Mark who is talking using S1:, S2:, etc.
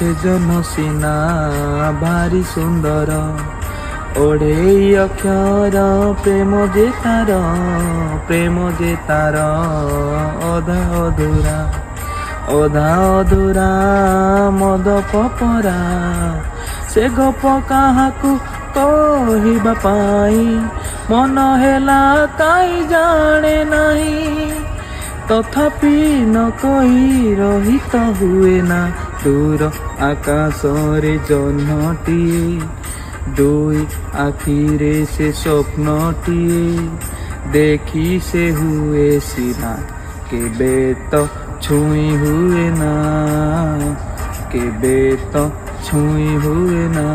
S1: ସେ ଜହ୍ନ ସିନା ଭାରି ସୁନ୍ଦର, ଓଢ଼େଇ ଅକ୍ଷର ପ୍ରେମ ଯେ ତାର, ପ୍ରେମ ଯେ ତାର ଅଧା ଅଧୁରା, ଅଧା ଅଧୁରା ମଦ ପପରା। ସେ ଗପ କାହାକୁ କହିବା ପାଇଁ ମନ ହେଲା କାହିଁ ଜାଣେ ନାହିଁ, ତଥାପି ନ କହି ରହି ତ ହୁଏ ନା। ଦୂର ଆକାଶରେ ଜହ୍ନଟିଏ, ଦୁଇ ଆଖିରେ ସେ ସ୍ୱପ୍ନଟିଏ, ଦେଖି ସେ ହୁଏ ସିନା କେବେ ତ ଛୁଇଁ ହୁଏ ନା, କେବେ ତ ଛୁଇଁ ହୁଏ ନା।